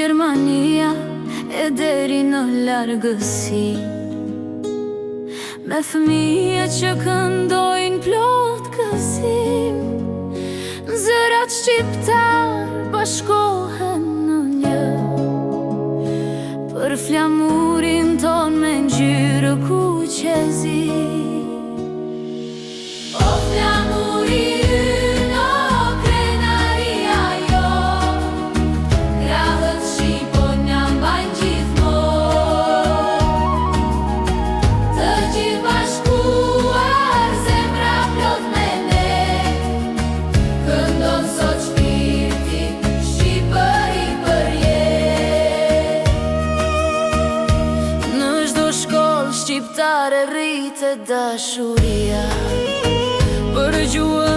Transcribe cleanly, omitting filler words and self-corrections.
Gjermania e deri në largësi, me fëmijë që këndojnë plot gëzim. Zërat shqiptar bashkohen në një, për flamurin ton me ngjyrë kuqezi. O flamuri ynë, o krenaria jo, krahët shqipon nga mbajnë gjithmonë. Të gjithë bashkuar, zemra plot me ne, këndon sot shpirti shqipëri për jetë. Në çdo shkollë shqiptare rritet dashuria për gjuhën